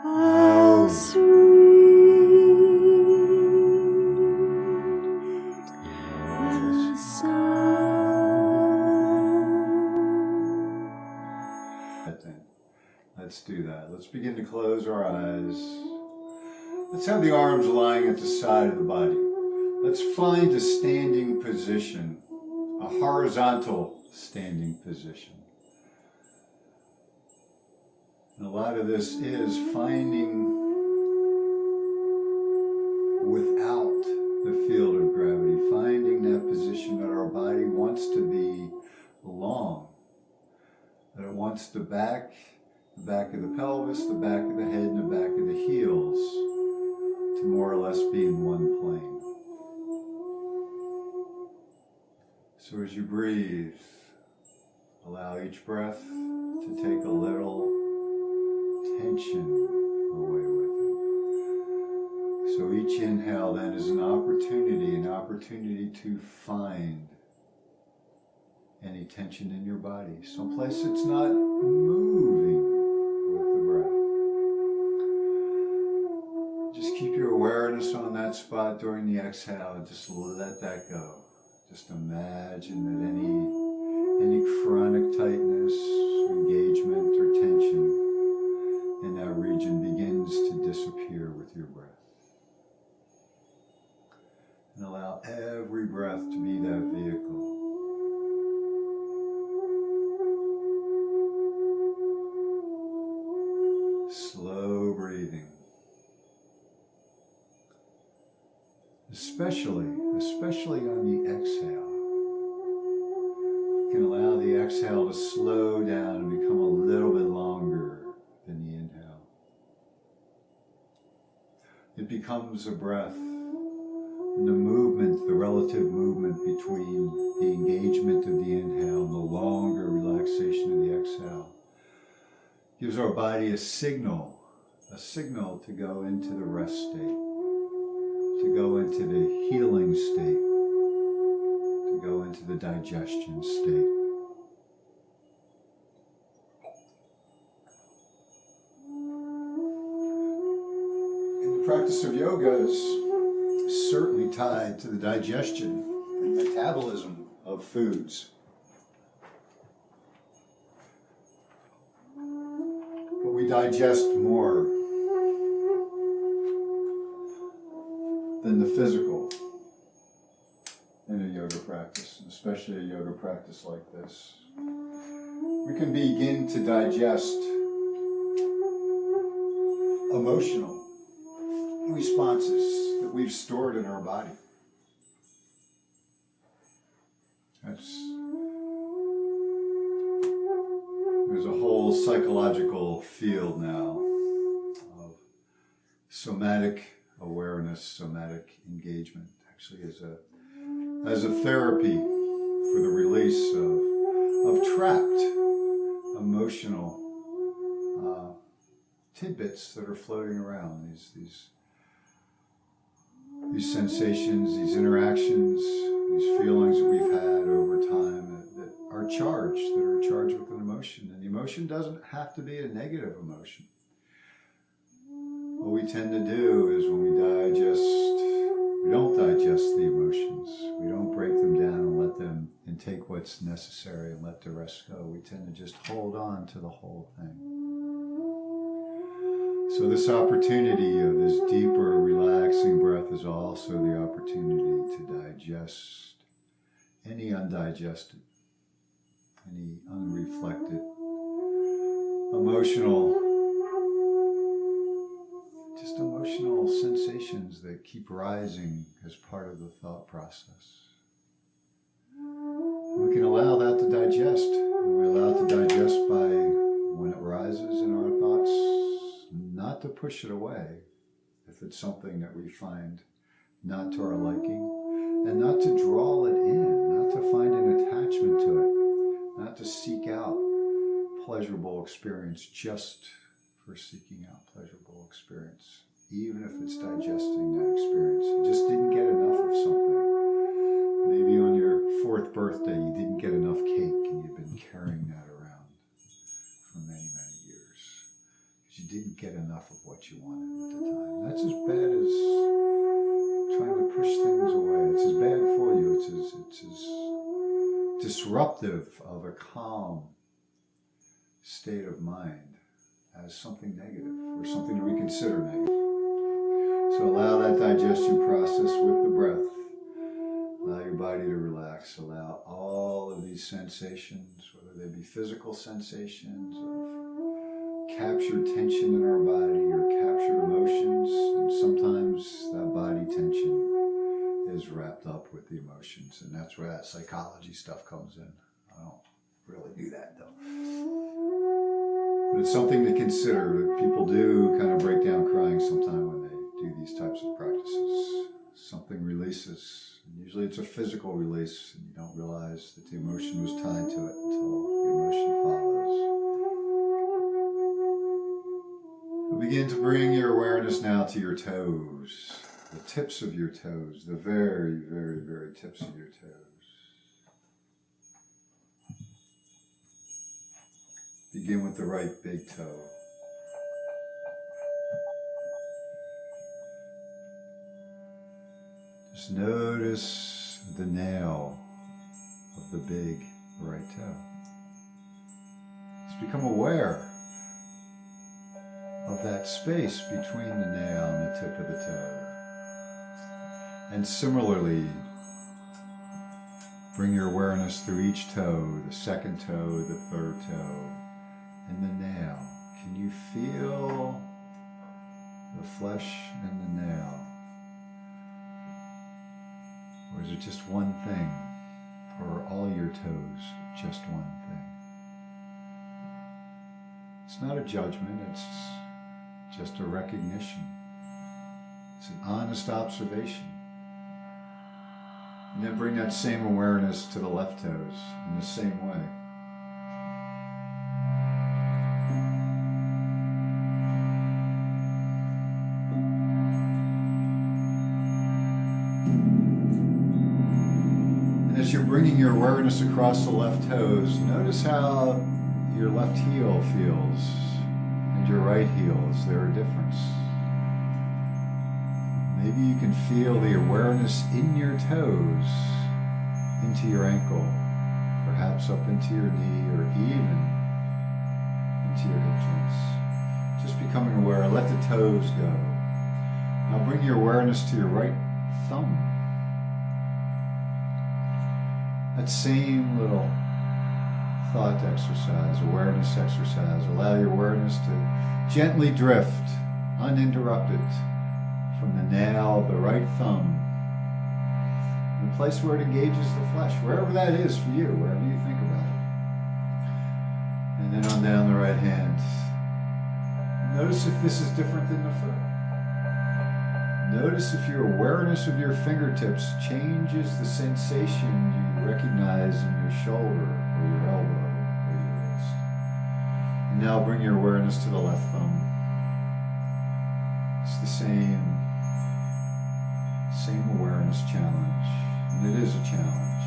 how sweet the sound. Let's do that. Let's begin to close our eyes. Let's have the arms lying at the side of the body. Let's find a standing position, a horizontal standing position. And a lot of this is finding without the field of gravity, finding that position that our body wants to be long, that it wants the back of the pelvis, the back of the head, and the back of the heels to more or less be in one plane. So as you breathe, allow each breath to take a little tension away with it. So each inhale then is an opportunity to find any tension in your body, someplace it's not moving with the breath. Just keep your awareness on that spot during the exhale and just let that go. Just imagine that any chronic tightness, engagement, or tension in that region begins to disappear with your breath. And allow every breath to be that vehicle. Slow breathing. Especially on the exhale. You can allow the exhale to slow down and become a little bit longer than the inhale. It becomes a breath, and the movement, the relative movement between the engagement of the inhale and the longer relaxation of the exhale gives our body a signal to go into the rest state, to go into the healing state, to go into the digestion state. And the practice of yoga is certainly tied to the digestion and metabolism of foods. But we digest more than the physical in a yoga practice, and especially a yoga practice like this. We can begin to digest emotional responses that we've stored in our body. There's a whole psychological field now of somatic awareness, somatic engagement, actually as a therapy for the release of trapped emotional tidbits that are floating around, these sensations, these interactions, these feelings that we've had over time that are charged with an emotion. And the emotion doesn't have to be a negative emotion. What we tend to do is when we don't digest the emotions. We don't break them down and let them and take what's necessary and let the rest go. We tend to just hold on to the whole thing. So this opportunity of this deeper, relaxing breath is also the opportunity to digest any undigested, any unreflected, emotional sensations that keep rising as part of the thought process. We can allow that to digest. And we allow it to digest by, when it rises in our thoughts, not to push it away if it's something that we find not to our liking, and not to draw it in, not to find an attachment to it, not to seek out pleasurable experience just for seeking out pleasurable experience, even if it's digesting that experience. You just didn't get enough of something. Maybe on your 4th birthday you didn't get enough cake and you've been carrying that around for many, many years. because you didn't get enough of what you wanted at the time. That's as bad as trying to push things away. It's as bad for you. It's as disruptive of a calm state of mind as something negative or something that we consider negative. So allow that digestion process with the breath. Allow your body to relax. Allow all of these sensations, whether they be physical sensations of captured tension in our body or captured emotions. And sometimes that body tension is wrapped up with the emotions. And that's where that psychology stuff comes in. I don't really do that though. But it's something to consider. People do kind of break down crying sometime when they do these types of practices. Something releases. And usually it's a physical release, and you don't realize that the emotion was tied to it until the emotion follows. Begin to bring your awareness now to your toes, the tips of your toes, the very, very, very tips of your toes. Begin with the right big toe. Just notice the nail of the big right toe. Just become aware of that space between the nail and the tip of the toe. And similarly, bring your awareness through each toe, the second toe, the third toe, and the nail. Can you feel the flesh and the nail? Or is it just one thing? Or are all your toes just one thing? It's not a judgment, it's just a recognition. It's an honest observation. And then bring that same awareness to the left toes in the same way. And as you're bringing your awareness across the left toes, notice how your left heel feels. Your right heel, is there a difference? Maybe you can feel the awareness in your toes, into your ankle, perhaps up into your knee, or even into your hip joints. Just becoming aware, let the toes go. Now bring your awareness to your right thumb. That same little thought exercise, awareness exercise. Allow your awareness to gently drift, uninterrupted, from the nail of the right thumb, the place where it engages the flesh, wherever that is for you, wherever you think about it. And then on down the right hand. Notice if this is different than the foot. Notice if your awareness of your fingertips changes the sensation you recognize in your shoulder or your elbow. Now bring your awareness to the left thumb. It's the same awareness challenge. And it is a challenge.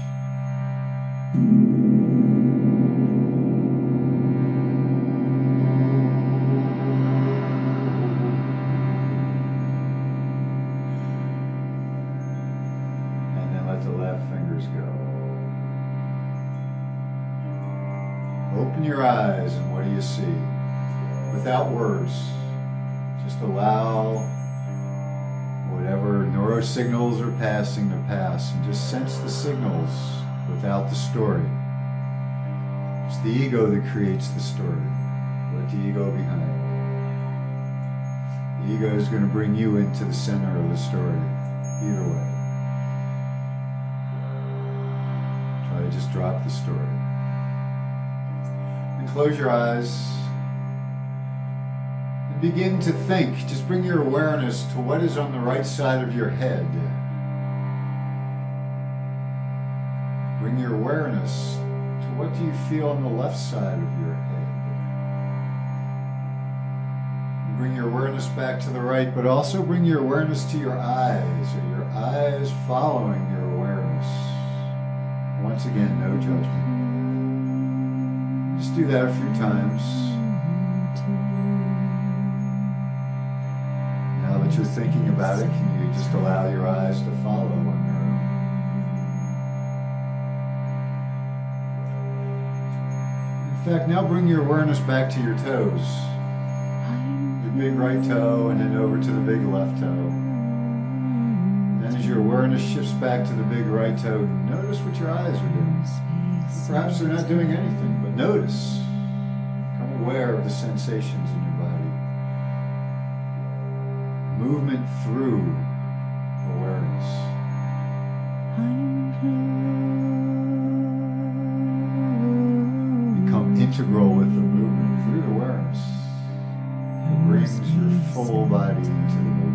And then let the left fingers go. Open your eyes, and what do you see? Without words, just allow whatever neurosignals are passing to pass, and just sense the signals without the story. It's the ego that creates the story. Let the ego behind. The ego is going to bring you into the center of the story, either way. Try to just drop the story. Close your eyes and begin to think. Just bring your awareness to what is on the right side of your head. Bring your awareness to what do you feel on the left side of your head. And bring your awareness back to the right, but also bring your awareness to your eyes, or your eyes following your awareness. Once again, no judgment. Just do that a few times. that you're thinking about it, can you just allow your eyes to follow on their own? In fact, now bring your awareness back to your toes. Your big right toe and then over to the big left toe. And then as your awareness shifts back to the big right toe, notice what your eyes are doing. Perhaps they're not doing anything, but notice. Become aware of the sensations in your body. Movement through awareness. Become integral with the movement through awareness. It brings your full body into the movement.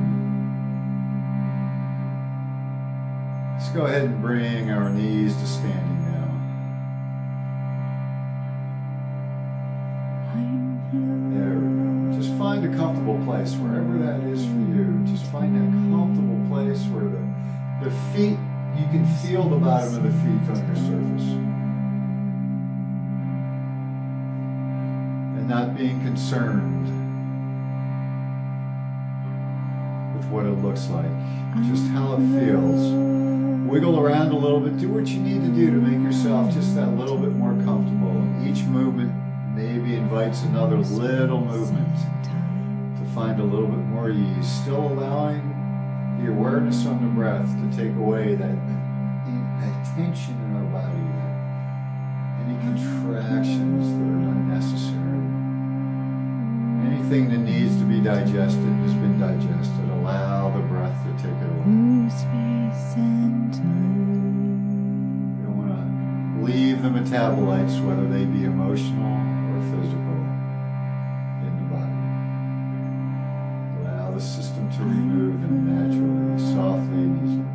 Let's go ahead and bring our knees to standing now. There we go. Just find a comfortable place, wherever that is for you. Just find that comfortable place where the feet, you can feel the bottom of the feet on your surface. And not being concerned with what it looks like, just how it feels. Wiggle around a little bit, do what you need to do to make yourself just that little bit more comfortable. Each movement maybe invites another little movement to find a little bit more ease, still allowing the awareness on the breath to take away that tension in our body, any contractions that are not necessary. Anything that needs to be digested has been digested. Allow the breath to take it away. We don't want to leave the metabolites, whether they be emotional or physical, in the body. Allow the system to remove them naturally, softly and easily.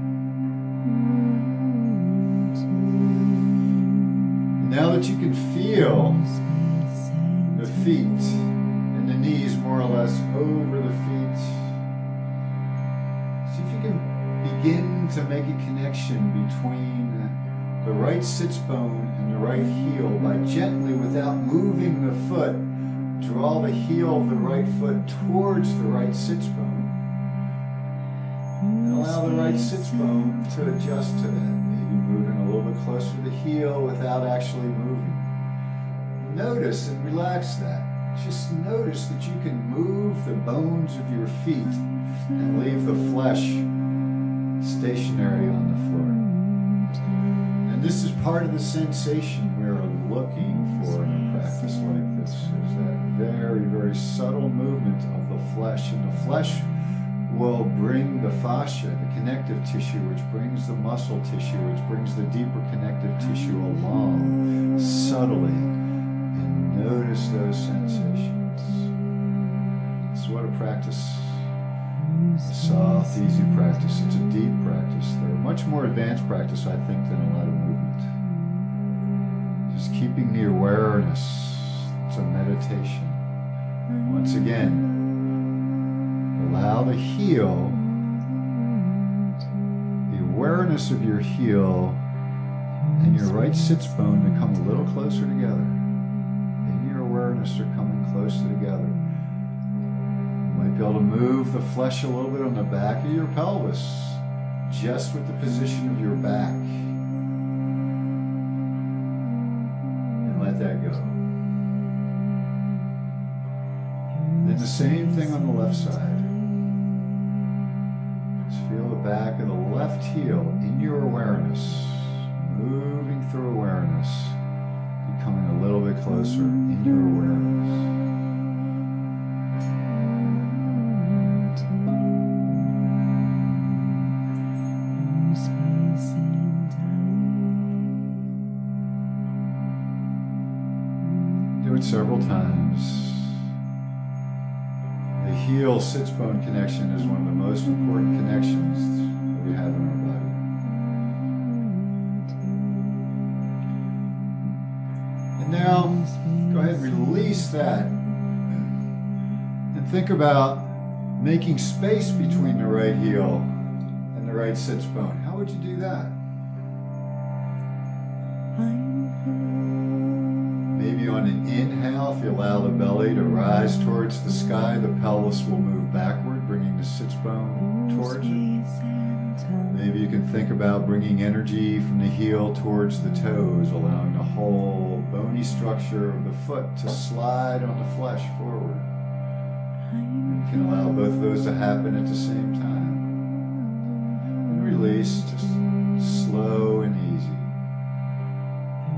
And now that you can feel the feet and the knees more or less over the feet, see if you can begin to make a connection between the right sits bone and the right heel by gently, without moving the foot, draw the heel of the right foot towards the right sits bone. And allow the right sits bone to adjust to that, maybe moving a little bit closer to the heel without actually moving. Notice and relax that. Just notice that you can move the bones of your feet and leave the flesh stationary on the floor. And this is part of the sensation we're looking for in a practice like this, is that very, very subtle movement of the flesh. And the flesh will bring the fascia, the connective tissue, which brings the muscle tissue, which brings the deeper connective tissue along subtly. And notice those sensations. This is what a practice, a soft, easy practice. It's a deep practice. They're a much more advanced practice, I think, than a lot of movement. Just keeping the awareness. It's a meditation. Once again, allow the heel, the awareness of your heel and your right sits bone to come a little closer together. In your awareness, they're coming closer together. You might be able to move the flesh a little bit on the back of your pelvis, just with the position of your back. And let that go. Then the same thing on the left side. Just feel the back of the left heel in your awareness, moving through awareness, becoming a little bit closer in your awareness. Do it several times. The heel-sits bone connection is one of the most important connections that we have in our body. And now, go ahead and release that. And think about making space between the right heel and the right sits bone. How would you do that? Maybe on an inhale, if you allow the belly to rise towards the sky, the pelvis will move backward, bringing the sits bone towards it. Maybe you can think about bringing energy from the heel towards the toes, allowing the whole bony structure of the foot to slide on the flesh forward. You can allow both of those to happen at the same time. And release, just slow and easy.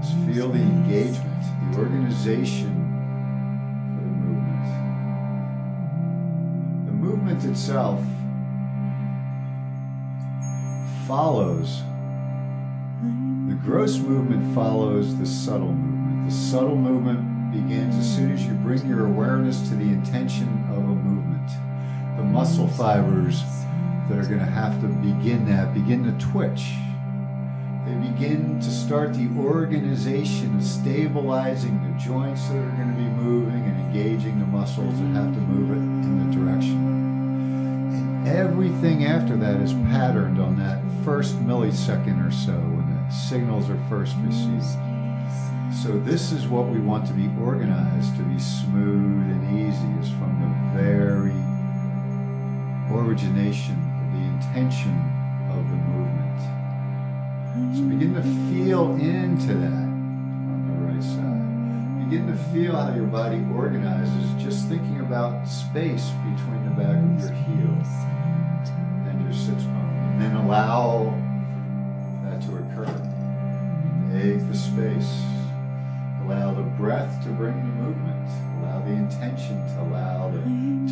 Just feel the engagement, the organization for the movement. The movement itself follows, the gross movement follows the subtle movement. The subtle movement begins as soon as you bring your awareness to the intention of a movement. The muscle fibers that are going to have to begin to twitch. They begin to start the organization of stabilizing the joints that are going to be moving and engaging the muscles that have to move it in the direction. And everything after that is patterned on that first millisecond or so when the signals are first received. So this is what we want to be organized, to be smooth and easy, is from the very origination of the intention of the movement. So begin to feel into that on the right side. Begin to feel how your body organizes, just thinking about space between the back of your heel and your sits bone. And then allow that to occur. Make the space. Allow the breath to bring the movement. Allow the intention to allow the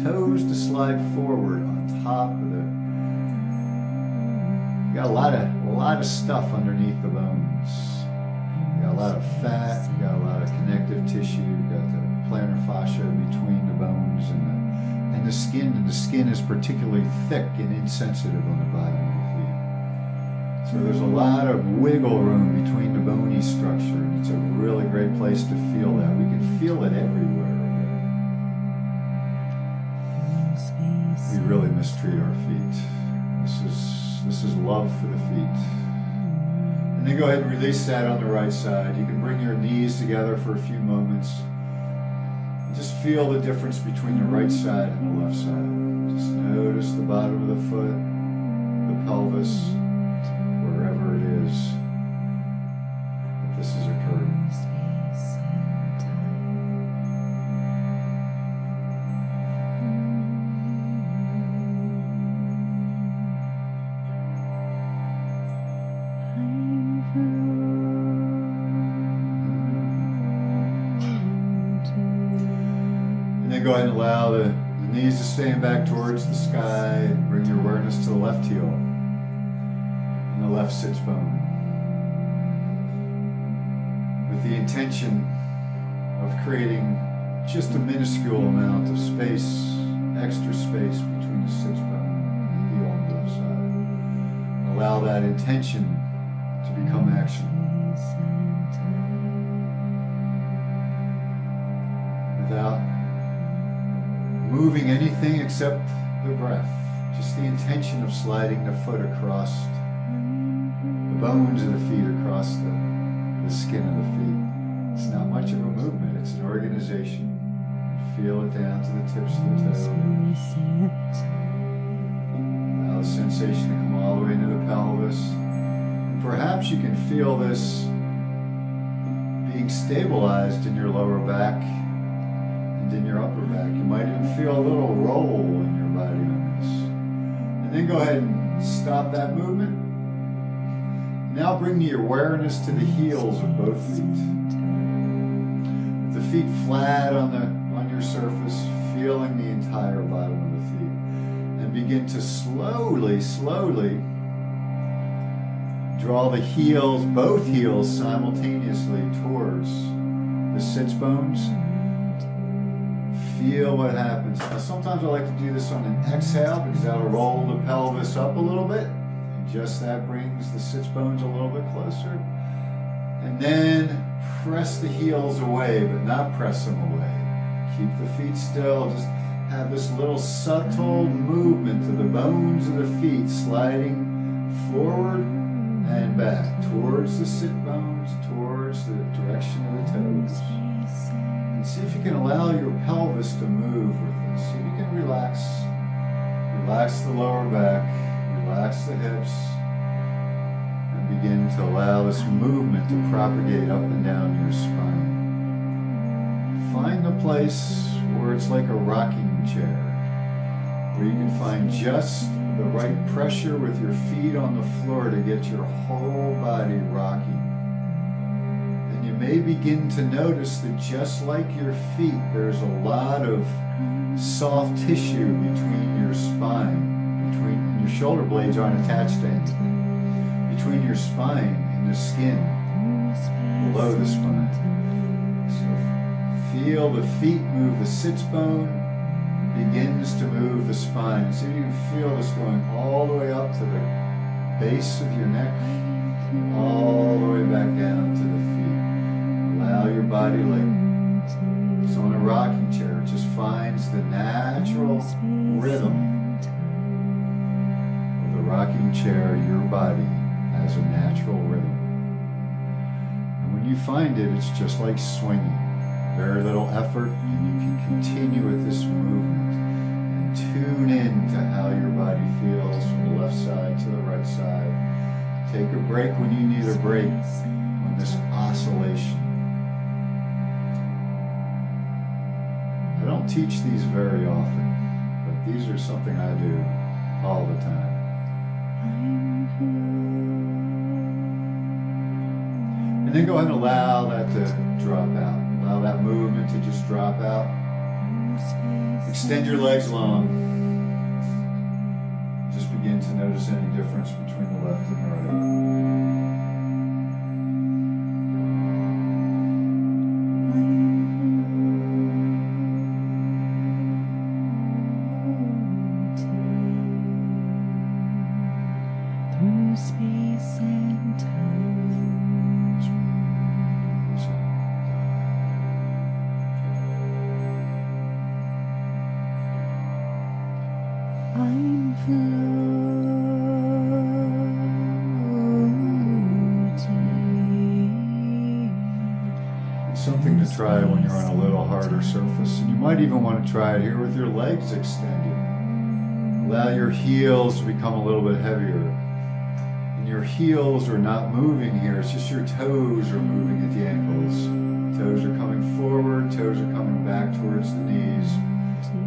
toes to slide forward on top of the... You got a lot of stuff underneath the bones. You got a lot of fat, you got a lot of connective tissue, you got the plantar fascia between the bones and the skin, and the skin is particularly thick and insensitive on the bottom of the feet. So there's a lot of wiggle room between the bony structure, and it's a really great place to feel that. We can feel it everywhere. We really mistreat our feet. This is love for the feet. And then go ahead and release that on the right side. You can bring your knees together for a few moments. And just feel the difference between the right side and the left side. Just notice the bottom of the foot, the pelvis, wherever it is that this is occurring. Go ahead and allow the knees to stand back towards the sky, and bring your awareness to the left heel and the left sits bone. With the intention of creating just a minuscule amount of space, extra space between the sits bone and the heel on the left side. Allow that intention to become action. Without moving anything except the breath. Just the intention of sliding the foot across the bones of the feet, across the skin of the feet. It's not much of a movement, it's an organization. Feel it down to the tips of the toes. Allow the sensation to come all the way into the pelvis. And perhaps you can feel this being stabilized in your lower back in your upper back. You might even feel a little roll in your body on this. And then go ahead and stop that movement. Now bring the awareness to the heels of both feet. With the feet flat on your surface, feeling the entire bottom of the feet. And begin to slowly draw the heels, both heels simultaneously towards the sits bones. Feel what happens. Now, sometimes I like to do this on an exhale because that'll roll the pelvis up a little bit. And just that brings the sits bones a little bit closer. And then press the heels away, but not press them away. Keep the feet still. Just have this little subtle movement of the bones of the feet sliding forward and back towards the sit bones, towards the direction of the toes. And see if you can allow your pelvis to move with it. See if you can relax. Relax the lower back, relax the hips, and begin to allow this movement to propagate up and down your spine. Find the place where it's like a rocking chair, where you can find just the right pressure with your feet on the floor to get your whole body rocking. And you may begin to notice that just like your feet, there's a lot of soft tissue between your spine, and your shoulder blades aren't attached to anything, between your spine and the skin below the spine. So feel the feet move the sits bone, begins to move the spine. So you can feel this going all the way up to the base of your neck, all the way back down to the feet. Allow your body like it's on a rocking chair. It just finds the natural rhythm of the rocking chair, your body has a natural rhythm. And when you find it, it's just like swinging. Very little effort, and you can continue with this movement and tune in to how your body feels from the left side to the right side. Take a break when you need a break on this oscillation. I don't teach these very often, but these are something I do all the time. And then go ahead and allow that to drop out. Allow that movement to just drop out. Extend your legs long. Just begin to notice any difference between the left and the right. Space and time. I'm floating. It's something to try when you're on a little harder surface. And you might even want to try it here with your legs extended. Allow your heels to become a little bit heavier. Your heels are not moving here, it's just your toes are moving at the ankles. Toes are coming forward, toes are coming back towards the knees.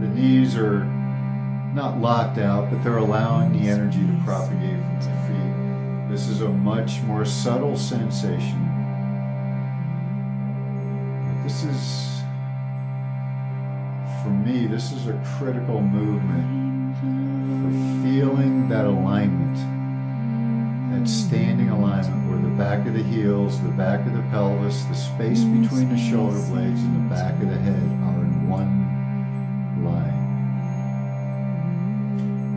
The knees are not locked out, but they're allowing the energy to propagate from the feet. This is a much more subtle sensation. But this is, for me, this is a critical movement for feeling that alignment. That standing alignment where the back of the heels, the back of the pelvis, the space between the shoulder blades and the back of the head are in one line.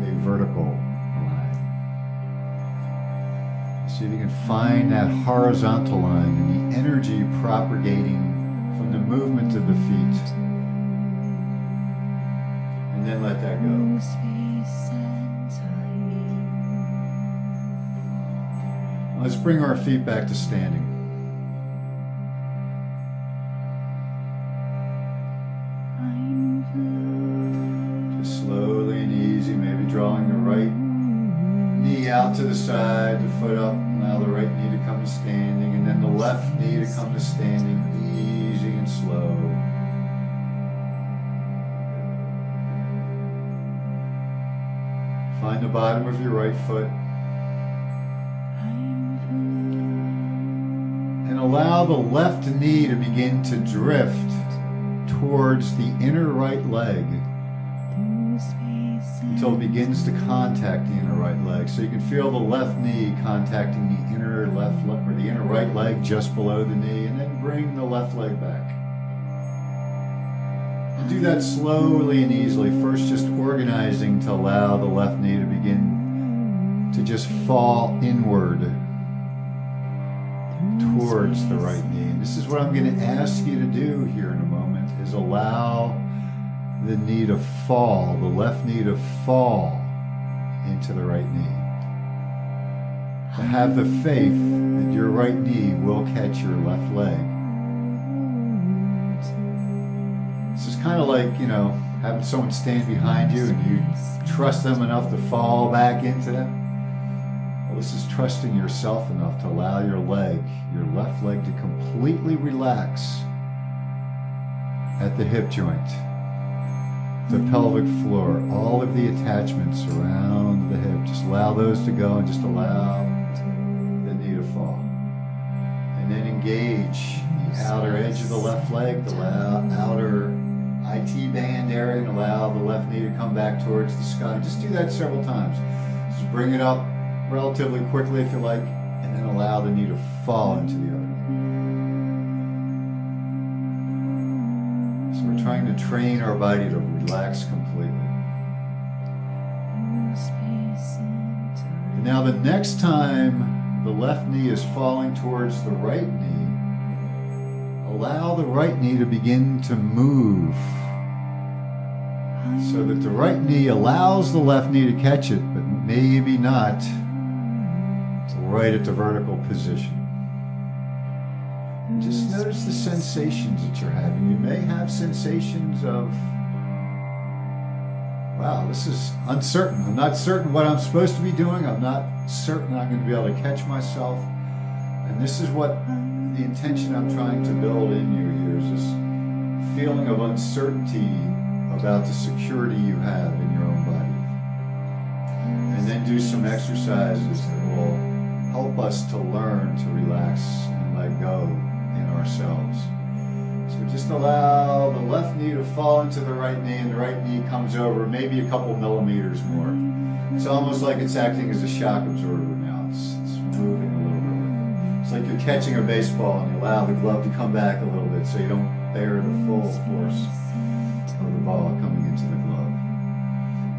A vertical line. See if you can find that horizontal line and the energy propagating from the movement of the feet. And then let that go. Let's bring our feet back to standing. Just slowly and easy, maybe drawing the right knee out to the side, the foot up, allow the right knee to come to standing, and then the left knee to come to standing, easy and slow. Find the bottom of your right foot. And allow the left knee to begin to drift towards the inner right leg until it begins to contact the inner right leg. So you can feel the left knee contacting the inner left leg, or the inner right leg just below the knee, and then bring the left leg back. And do that slowly and easily. First just organizing to allow the left knee to begin to just fall inward towards the right knee. And this is what I'm going to ask you to do here in a moment, is allow the knee to fall, the left knee to fall into the right knee. to have the faith that your right knee will catch your left leg. This is kind of like, having someone stand behind you and you trust them enough to fall back into them. Well, this is trusting yourself enough to allow your left leg, to completely relax at the hip joint, the pelvic floor, all of the attachments around the hip. Just allow those to go and just allow the knee to fall. And then engage the outer edge of the left leg, the outer IT band area, and allow the left knee to come back towards the sky. Just do that several times. Just bring it up relatively quickly if you like, and then allow the knee to fall into the other. So we're trying to train our body to relax completely. And now the next time the left knee is falling towards the right knee, allow the right knee to begin to move so that the right knee allows the left knee to catch it, but maybe not right at the vertical position. Just notice the sensations that you're having. You may have sensations of, wow, this is uncertain. I'm not certain what I'm supposed to be doing. I'm not certain I'm going to be able to catch myself. And this is what the intention I'm trying to build in you here is this feeling of uncertainty about the security you have in your own body. And then do some exercises that will help us to learn to relax and let go in ourselves. So just allow the left knee to fall into the right knee, and the right knee comes over maybe a couple millimeters more. It's almost like it's acting as a shock absorber now. It's moving a little bit. It's like you're catching a baseball and you allow the glove to come back a little bit so you don't bear the full force of the ball coming into the glove.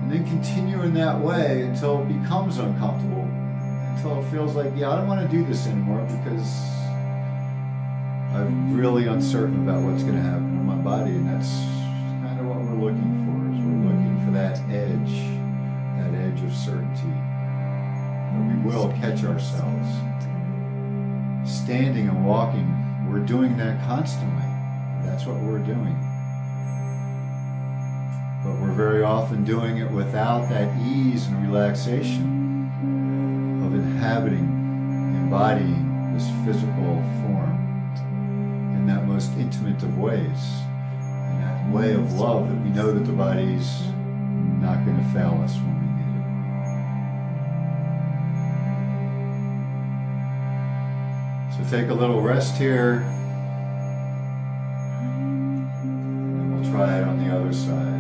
And then continue in that way until it becomes uncomfortable, until it feels like, yeah, I don't want to do this anymore because I'm really uncertain about what's going to happen in my body. And that's kind of what we're looking for, is we're looking for that edge of certainty, that we will catch ourselves. Standing and walking, we're doing that constantly. That's what we're doing. But we're very often doing it without that ease and relaxation of embodying this physical form in that most intimate of ways, in that way of love that we know that the body's not going to fail us when we need it. So take a little rest here, and we'll try it on the other side.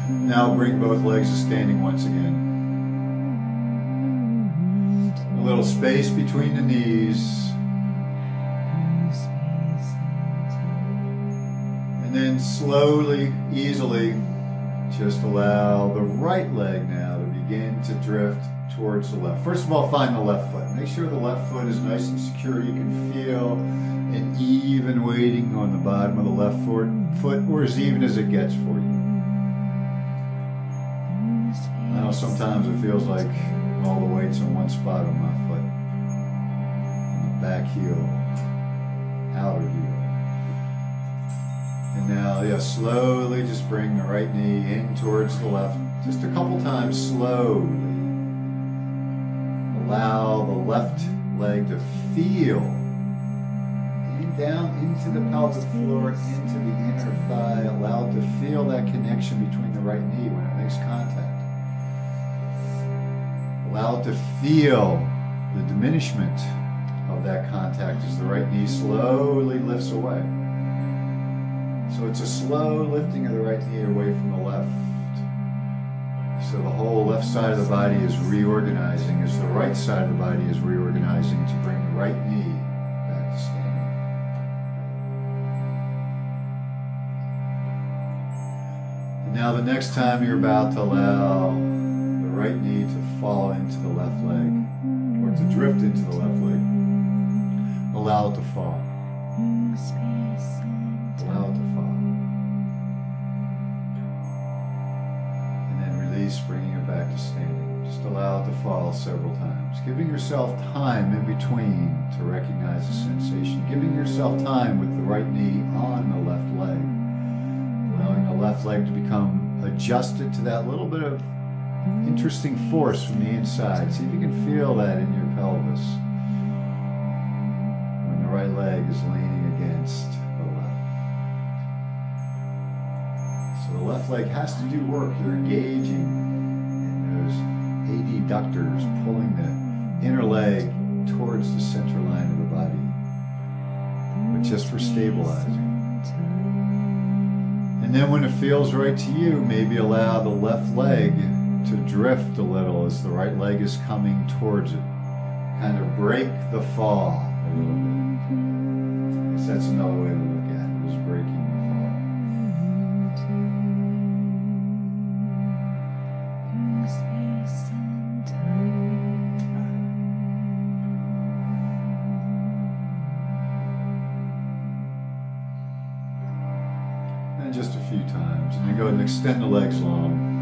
Now bring both legs to standing once again. A little space between the knees. And then slowly, easily, just allow the right leg now to begin to drift towards the left. First of all, find the left foot. Make sure the left foot is nice and secure. You can feel an even weighting on the bottom of the left foot, or as even as it gets for you. I know sometimes it feels like all the weight's in one spot on my foot. On the back heel, outer heel. And now, slowly just bring the right knee in towards the left. Just a couple times, slowly. Allow the left leg to feel down into the pelvic floor, into the inner thigh. Allow it to feel that connection between the right knee when it makes contact. Allow it to feel the diminishment of that contact as the right knee slowly lifts away. So it's a slow lifting of the right knee away from the left. So the whole left side of the body is reorganizing as the right side of the body is reorganizing to bring the right knee back to standing. And now the next time you're about to allow right knee to fall into the left leg, or to drift into the left leg. Allow it to fall. Allow it to fall. And then release, bringing it back to standing. Just allow it to fall several times. Giving yourself time in between to recognize the sensation. Giving yourself time with the right knee on the left leg. Allowing the left leg to become adjusted to that little bit of interesting force from the inside. See if you can feel that in your pelvis when the right leg is leaning against the left. So the left leg has to do work. You're engaging in those adductors, pulling the inner leg towards the center line of the body, but just for stabilizing. And then when it feels right to you, maybe allow the left leg to drift a little as the right leg is coming towards it. Kind of break the fall a little bit. I guess that's another way to look at it, is breaking the fall. And just a few times. And then go ahead and extend the legs long.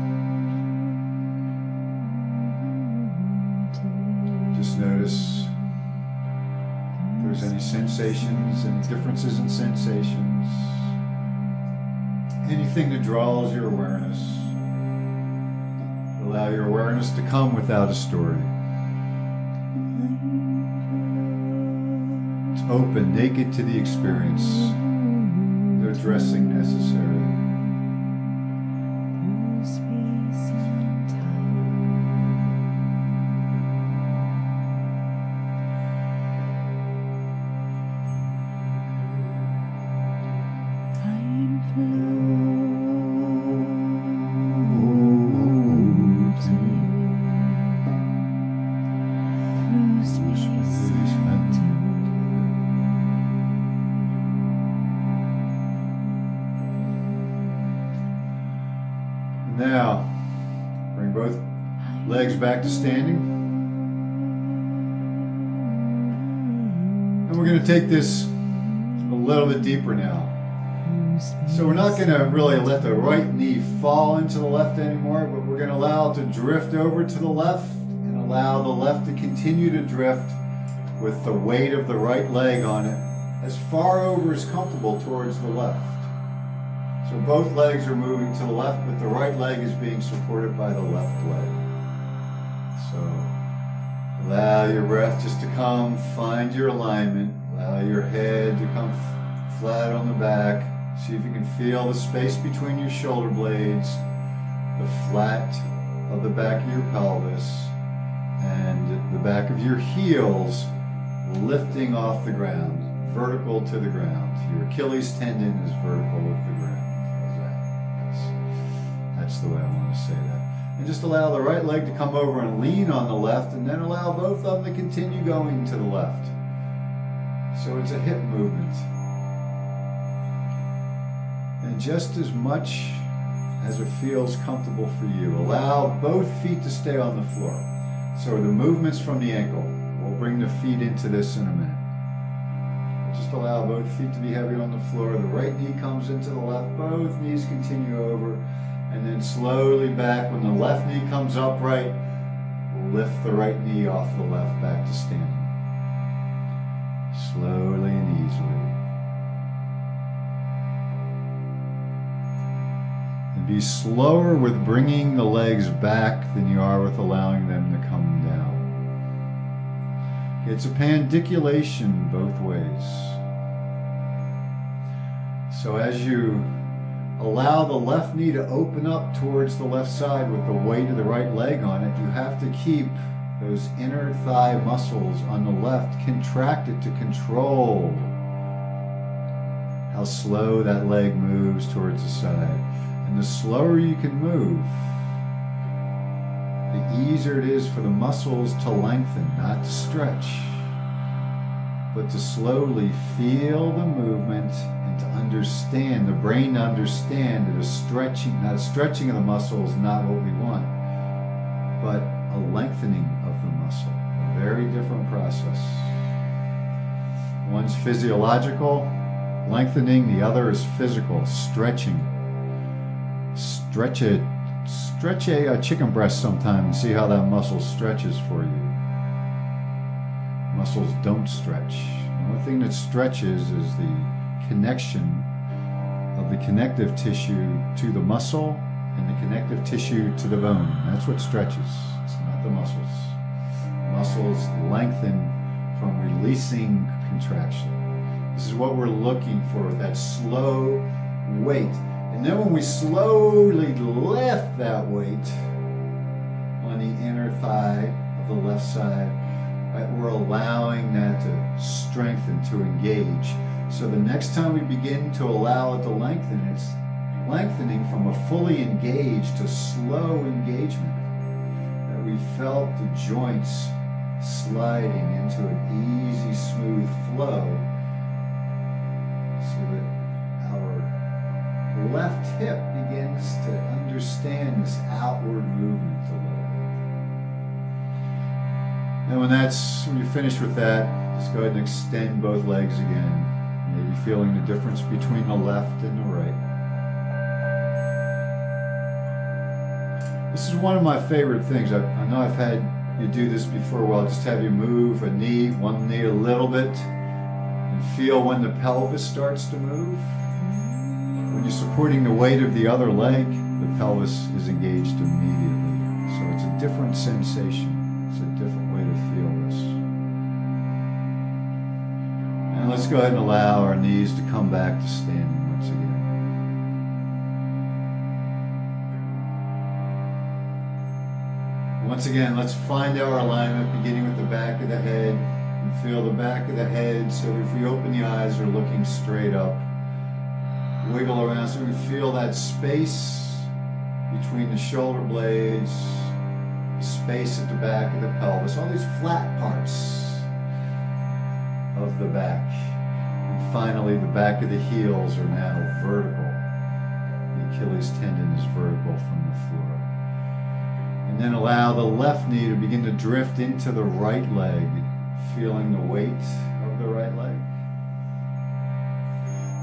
Just notice if there's any sensations, any differences in sensations, anything that draws your awareness. Allow your awareness to come without a story. It's open, naked to the experience. No dressing necessary. Now, bring both legs back to standing. And we're going to take this a little bit deeper now. So we're not going to really let the right knee fall into the left anymore, but we're going to allow it to drift over to the left and allow the left to continue to drift with the weight of the right leg on it as far over as comfortable towards the left. So both legs are moving to the left, but the right leg is being supported by the left leg. So allow your breath just to come, find your alignment. Allow your head to come flat on the back. See if you can feel the space between your shoulder blades, the flat of the back of your pelvis, and the back of your heels lifting off the ground, vertical to the ground. Your Achilles tendon is vertical with the ground. That's the way I want to say that. And just allow the right leg to come over and lean on the left, and then allow both of them to continue going to the left. So it's a hip movement. And just as much as it feels comfortable for you, allow both feet to stay on the floor. So the movements from the ankle, we'll bring the feet into this in a minute. Just allow both feet to be heavy on the floor. The right knee comes into the left, both knees continue over, and then slowly back. When the left knee comes upright, lift the right knee off the left back to standing. Slowly and easily. And be slower with bringing the legs back than you are with allowing them to come down. It's a pandiculation both ways. So as you allow the left knee to open up towards the left side with the weight of the right leg on it, you have to keep those inner thigh muscles on the left contracted to control how slow that leg moves towards the side. And the slower you can move, the easier it is for the muscles to lengthen, not to stretch, but to slowly feel the movement and to understand, the brain to understand that a stretching of the muscles is not what we want. but a lengthening of the muscle. A very different process. One's physiological, lengthening, the other is physical, stretching. Stretch a chicken breast sometime and see how that muscle stretches for you. Muscles don't stretch. The only thing that stretches is the connection of the connective tissue to the muscle and the connective tissue to the bone. That's what stretches. It's not the muscles. Muscles lengthen from releasing contraction. This is what we're looking for with that slow weight. And then when we slowly lift that weight on the inner thigh of the left side, right, we're allowing that to strengthen, to engage. So the next time we begin to allow it to lengthen, it's lengthening from a fully engaged to slow engagement. That we felt the joints sliding into an easy, smooth flow, so that our left hip begins to understand this outward movement a little bit. And when you finish with that, just go ahead and extend both legs again, maybe feeling the difference between the left and the right. This is one of my favorite things. I know I've had you do this before, where I'll just have you move one knee a little bit, and feel when the pelvis starts to move. When you're supporting the weight of the other leg, the pelvis is engaged immediately. So it's a different sensation. It's a different way to feel this. And let's go ahead and allow our knees to come back to standing once again. Once again, let's find our alignment, beginning with the back of the head. And feel the back of the head, so if we open the eyes, they're looking straight up. Wiggle around so we feel that space between the shoulder blades, space at the back of the pelvis, all these flat parts of the back. And finally, the back of the heels are now vertical. The Achilles tendon is vertical from the floor. And then allow the left knee to begin to drift into the right leg, feeling the weight of the right leg.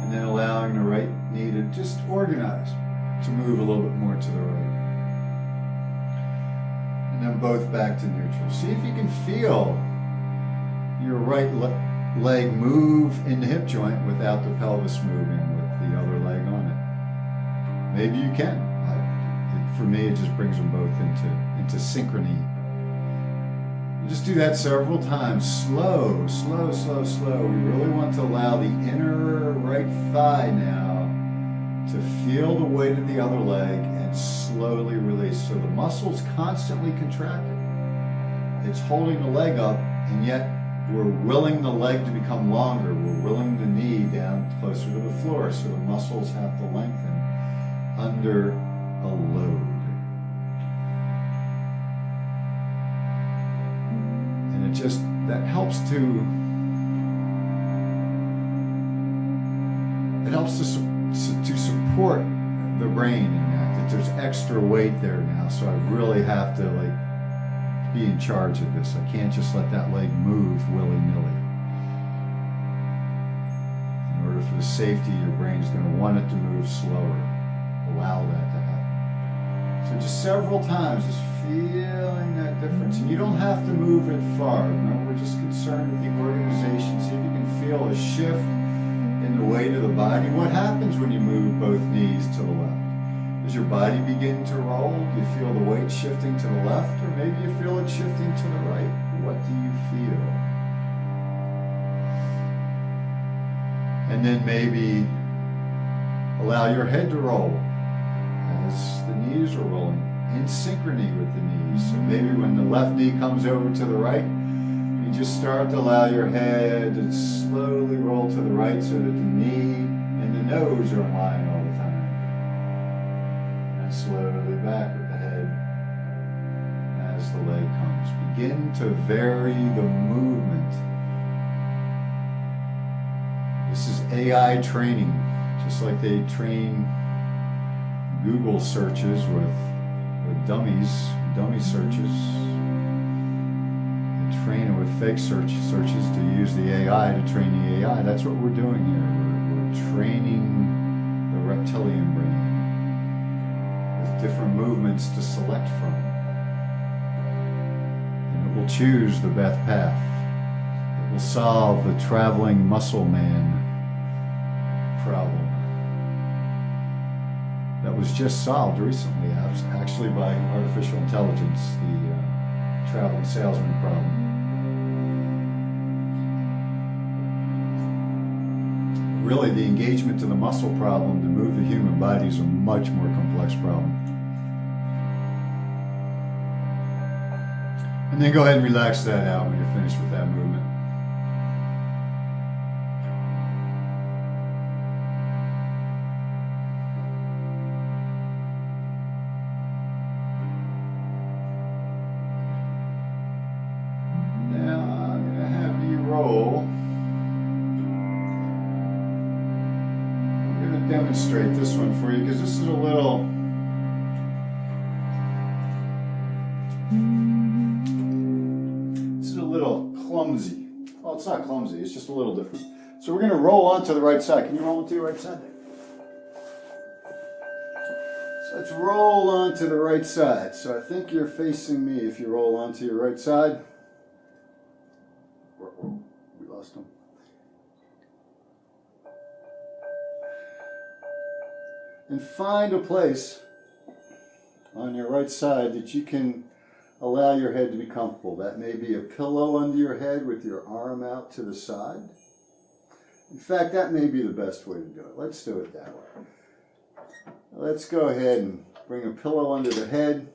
And then allowing the right knee to just organize, to move a little bit more to the right. And then both back to neutral. See if you can feel your right leg move in the hip joint without the pelvis moving with the other leg on it. Maybe you can. For me, it just brings them both into synchrony. You just do that several times. Slow, slow, slow, slow. We really want to allow the inner right thigh now to feel the weight of the other leg and slowly release. So the muscle's constantly contracting. It's holding the leg up, and yet we're willing the leg to become longer. We're willing the knee down closer to the floor, so the muscles have to lengthen under a load. And it just, that helps to support the brain in that there's extra weight there now, so I really have to be in charge of this. I can't just let that leg move willy-nilly. In order for the safety, your brain's going to want it to move slower. Allow that to happen. So just several times, just feeling that difference. And you don't have to move it far. Remember, we're just concerned with the organization. See if you can feel a shift in the weight of the body. What happens when you move both knees to the left? Does your body begin to roll? Do you feel the weight shifting to the left? Or maybe you feel it shifting to the right? What do you feel? And then maybe allow your head to roll as the knees are rolling, in synchrony with the knees. So maybe when the left knee comes over to the right, you just start to allow your head to slowly roll to the right so that the knee and the nose are in line all the time. And slowly back with the head as the leg comes. Begin to vary the movement. This is AI training, just like they train Google searches with with dummy searches, and train it with fake searches to use the AI to train the AI. That's what we're doing here. We're training the reptilian brain with different movements to select from. And it will choose the best path. It will solve the traveling muscle man problem that was just solved recently, actually by artificial intelligence, the traveling salesman problem. Really, the engagement to the muscle problem to move the human body is a much more complex problem. And then go ahead and relax that out when you're finished with that movement. Now I'm going to have you roll. I'm going to demonstrate this one for you because this is a little clumsy. Well, it's not clumsy, it's just a little different. So we're going to roll onto the right side. Can you roll onto your right side? So let's roll onto the right side. So I think you're facing me if you roll onto your right side. We lost him. And find a place on your right side that you can allow your head to be comfortable. That may be a pillow under your head with your arm out to the side. In fact, that may be the best way to do it. Let's do it that way. Let's go ahead and bring a pillow under the head.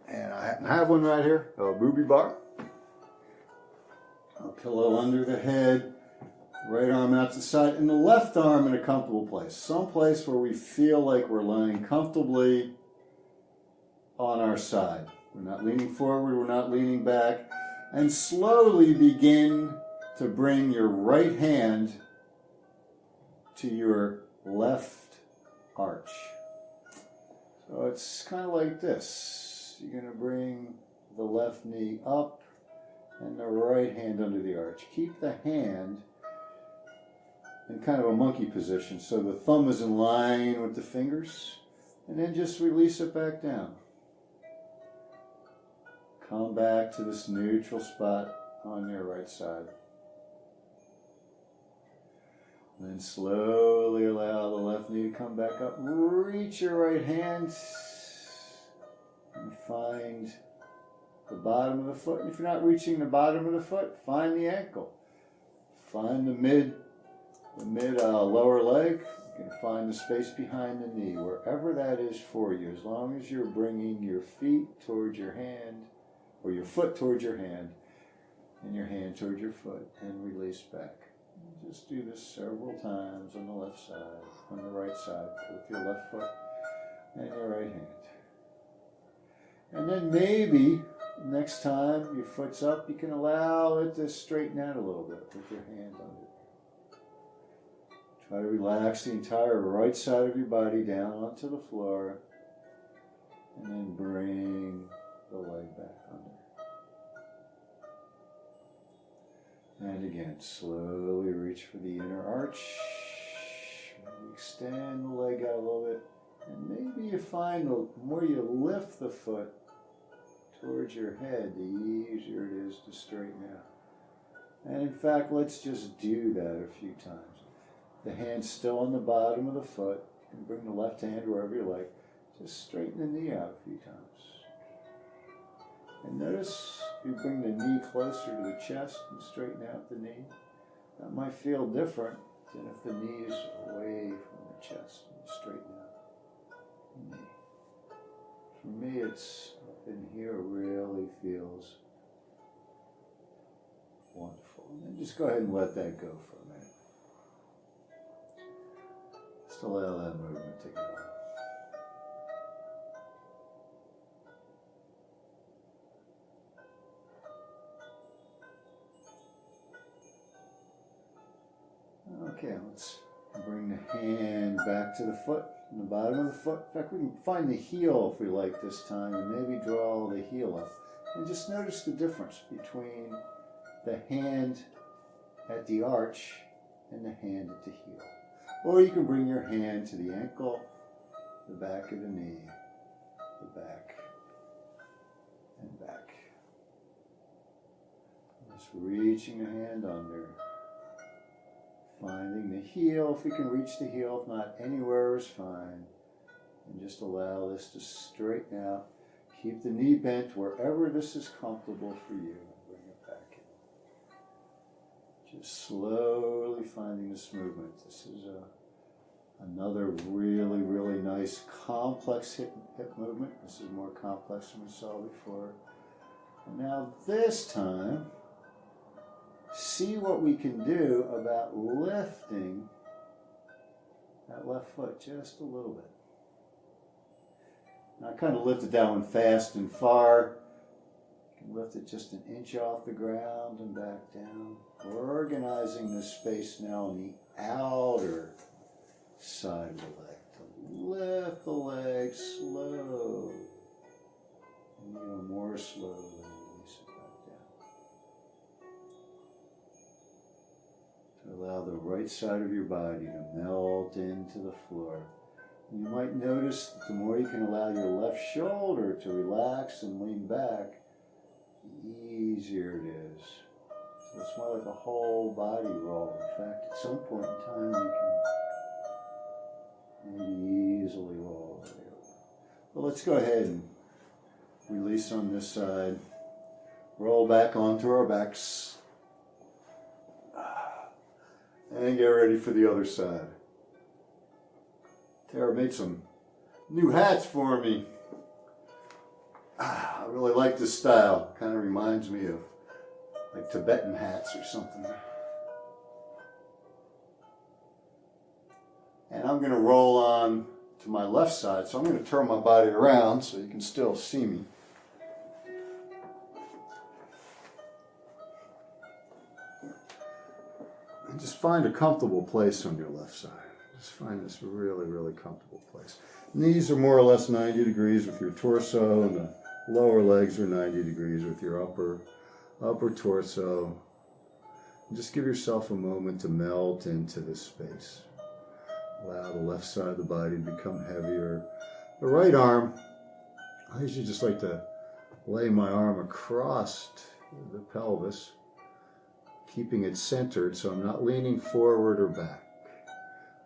And I have one right here, a booby bar. A pillow under the head, right arm out to the side, and the left arm in a comfortable place. Some place where we feel like we're lying comfortably on our side. We're not leaning forward, we're not leaning back. And slowly begin to bring your right hand to your left arch. So it's kind of like this. You're going to bring the left knee up and the right hand under the arch. Keep the hand in kind of a monkey position so the thumb is in line with the fingers, and then just release it back down. Come back to this neutral spot on your right side. Then slowly allow the left knee to come back up. Reach your right hand and find the bottom of the foot. And if you're not reaching the bottom of the foot, find the ankle. Find the mid lower leg. You can find the space behind the knee, wherever that is for you, as long as you're bringing your feet towards your hand, or your foot towards your hand, and your hand towards your foot, and release back. Just do this several times on the left side, on the right side, with your left foot and your right hand. And then maybe next time your foot's up, you can allow it to straighten out a little bit with your hand on it. Try to relax the entire right side of your body down onto the floor, and then bring the leg back under. And again, slowly reach for the inner arch. Maybe extend the leg out a little bit. And maybe you find the more you lift the foot towards your head, the easier it is to straighten out. And in fact, let's just do that a few times. The hand's still on the bottom of the foot. You can bring the left hand wherever you like. Just straighten the knee out a few times. And notice you bring the knee closer to the chest and straighten out the knee. That might feel different than if the knee is away from the chest and you straighten out the knee. For me, it's up in here really feels wonderful. And then just go ahead and let that go for a minute. Just allow that movement to go. Okay, let's bring the hand back back to the foot, and the bottom of the foot. In fact, we can find the heel if we like this time, and maybe draw the heel up. And just notice the difference between the hand at the arch and the hand at the heel. Or you can bring your hand to the ankle, the back of the knee, the back, and back. Just reaching a hand under. Finding the heel, if we can reach the heel, if not, anywhere is fine. And just allow this to straighten out. Keep the knee bent wherever this is comfortable for you. Bring it back in. Just slowly finding this movement. This is another really, really nice complex hip movement. This is more complex than we saw before. And now this time, see what we can do about lifting that left foot just a little bit. Now I kind of lifted that one fast and far. You can lift it just an inch off the ground and back down. Organizing this space now on the outer side of the leg. To lift the leg slow. And even more slowly. Allow the right side of your body to melt into the floor. You might notice that the more you can allow your left shoulder to relax and lean back, the easier it is. So it's more like a whole body roll. In fact, at some point in time, you can maybe easily roll over. Well, let's go ahead and release on this side. Roll back onto our backs. And get ready for the other side. Tara made some new hats for me. I really like this style. Kind of reminds me of like Tibetan hats or something. And I'm going to roll on to my left side. So I'm going to turn my body around so you can still see me. And just find a comfortable place on your left side. Just find this really, really comfortable place. Knees are more or less 90 degrees with your torso, and the lower legs are 90 degrees with your upper torso. And just give yourself a moment to melt into this space. Allow the left side of the body to become heavier. The right arm, I usually just like to lay my arm across the pelvis, keeping it centered so I'm not leaning forward or back.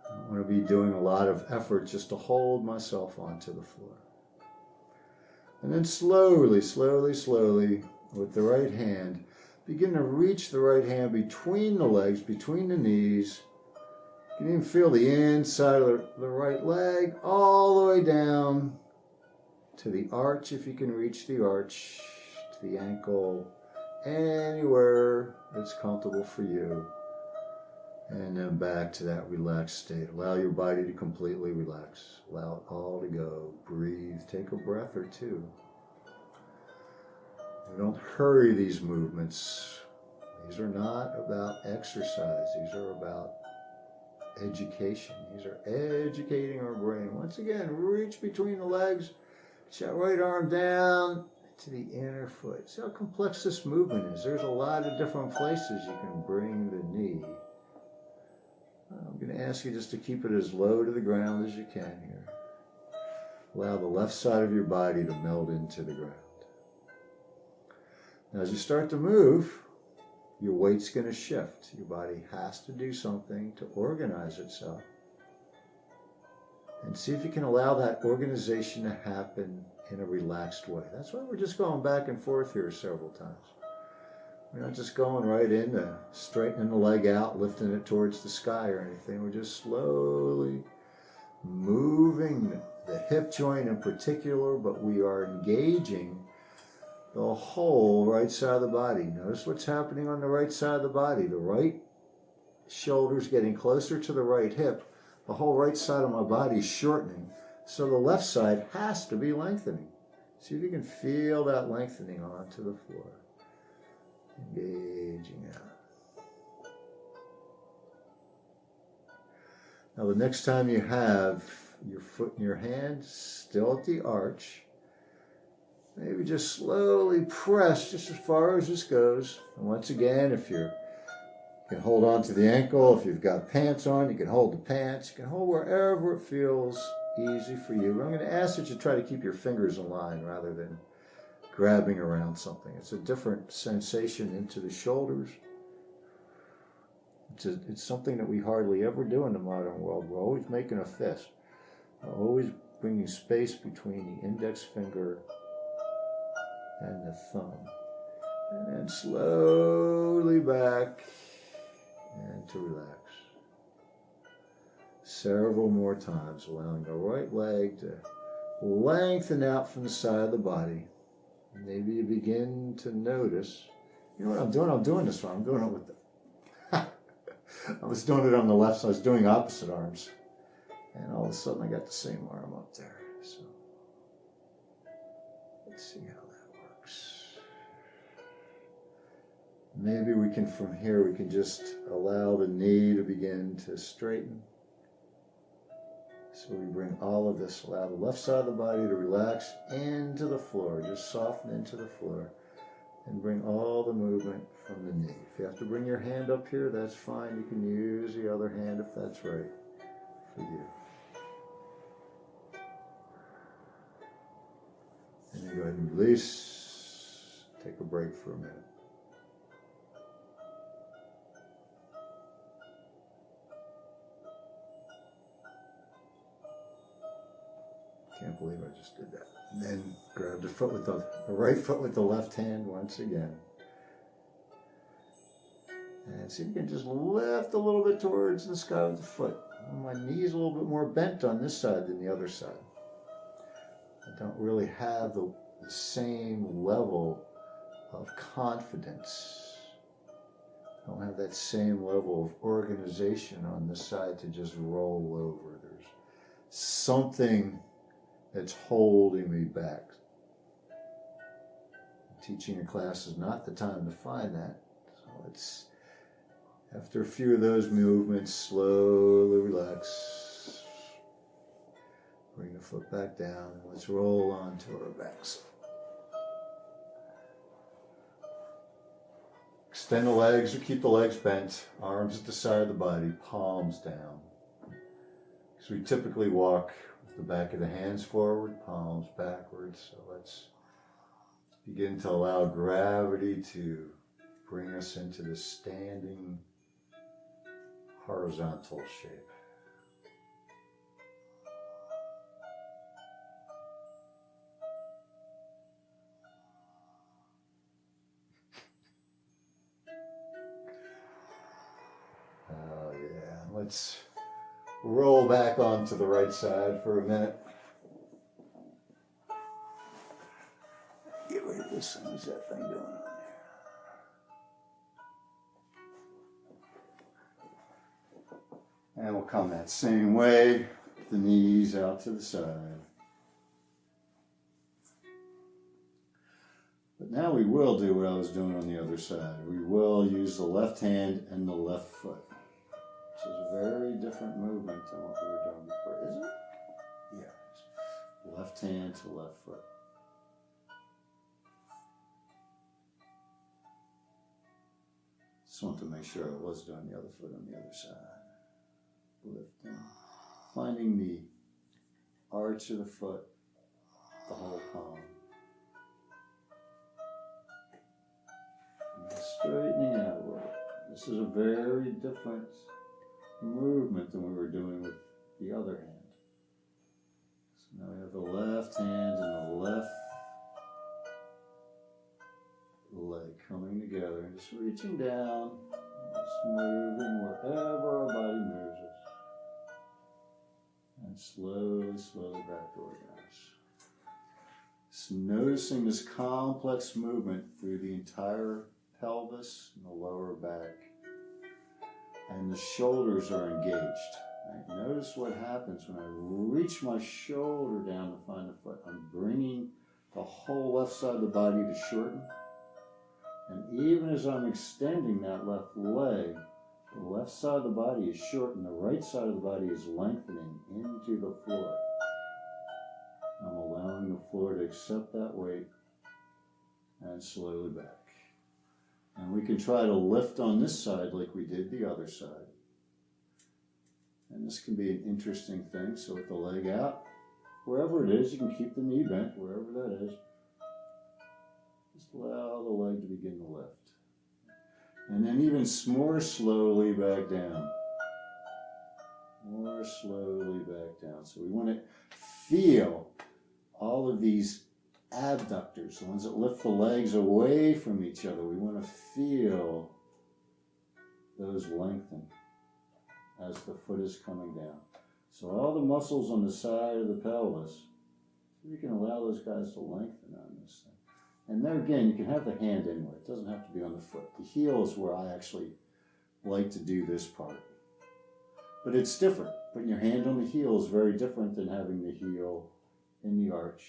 I don't want to be doing a lot of effort just to hold myself onto the floor. And then slowly, slowly, slowly, with the right hand, begin to reach the right hand between the legs, between the knees. You can even feel the inside of the right leg all the way down to the arch, if you can reach the arch, to the ankle, anywhere that's comfortable for you. And then back to that relaxed state. Allow your body to completely relax. Allow it all to go. Breathe. Take a breath or two. We don't hurry these movements. These are not about exercise. These are about education. These are educating our brain. Once again, reach between the legs. Reach that right arm down to the inner foot. See how complex this movement is. There's a lot of different places you can bring the knee. I'm going to ask you just to keep it as low to the ground as you can here. Allow the left side of your body to melt into the ground. Now as you start to move, your weight's going to shift. Your body has to do something to organize itself. And see if you can allow that organization to happen in a relaxed way. That's why we're just going back and forth here several times. We're not just going right into straightening the leg out, lifting it towards the sky or anything. We're just slowly moving the hip joint in particular, but we are engaging the whole right side of the body. Notice what's happening on the right side of the body. The right shoulder's getting closer to the right hip. The whole right side of my body is shortening. So the left side has to be lengthening. See if you can feel that lengthening onto the floor. Engaging out. Now the next time you have your foot in your hand, still at the arch, maybe just slowly press just as far as this goes. And once again, if you can hold on to the ankle, if you've got pants on, you can hold the pants. You can hold wherever it feels easy for you. I'm going to ask that you try to keep your fingers in line rather than grabbing around something. It's a different sensation into the shoulders. It's something that we hardly ever do in the modern world. We're always making a fist. We're always bringing space between the index finger and the thumb. And then slowly back and to relax. Several more times, allowing the right leg to lengthen out from the side of the body. Maybe you begin to notice, you know what I'm doing? I'm doing this wrong. I'm doing it with the, I was doing it on the left side. I was doing opposite arms. And all of a sudden I got the same arm up there. So let's see how that works. Maybe we can, from here, we can just allow the knee to begin to straighten. So we bring all of this, allow the left side of the body to relax into the floor, just soften into the floor, and bring all the movement from the knee. If you have to bring your hand up here, that's fine. You can use the other hand if that's right for you. And then go ahead and release. Take a break for a minute. Can't believe I just did that. And then grab the foot with the right foot with the left hand once again. And see if you can just lift a little bit towards the sky with the foot. My knee's a little bit more bent on this side than the other side. I don't really have the same level of confidence. I don't have that same level of organization on this side to just roll over. There's something that's holding me back. Teaching a class is not the time to find that. So it's, after a few of those movements, slowly relax. Bring the foot back down and let's roll onto our backs. Extend the legs or keep the legs bent. Arms at the side of the body, palms down. So we typically walk the back of the hands forward, palms backwards. So let's begin to allow gravity to bring us into this standing horizontal shape. Oh yeah, let's roll back onto the right side for a minute. Get rid of this. What's that thing doing on there? And we'll come that same way, the knees out to the side. But now we will do what I was doing on the other side. We will use the left hand and the left foot. Which is a very different movement than what we were doing before, isn't it? Yeah. Left hand to left foot. Just want to make sure I was doing the other foot on the other side. Lifting. Finding the arch of the foot, the whole palm. And straightening out a little. This is a very different movement than we were doing with the other hand. So now we have the left hand and the left leg coming together and just reaching down, just moving wherever our body moves us. And slowly back to organize. Just noticing this complex movement through the entire pelvis and the lower back. And the shoulders are engaged. Right? Notice what happens when I reach my shoulder down to find the foot. I'm bringing the whole left side of the body to shorten. And even as I'm extending that left leg, The left side of the body is short and the right side of the body is lengthening into the floor. I'm allowing the floor to accept that weight and slowly back. And we can try to lift on this side like we did the other side. And this can be an interesting thing. So with the leg out, wherever it is, you can keep the knee bent, wherever that is. Just allow the leg to begin to lift. And then even more slowly back down. More slowly back down. So we want to feel all of these abductors, the ones that lift the legs away from each other. We want to feel those lengthen as the foot is coming down. So all the muscles on the side of the pelvis, you can allow those guys to lengthen on this thing. And there again, you can have the hand anywhere. It doesn't have to be on the foot. The heel is where I actually like to do this part. But it's different. Putting your hand on the heel is very different than having the heel in the arch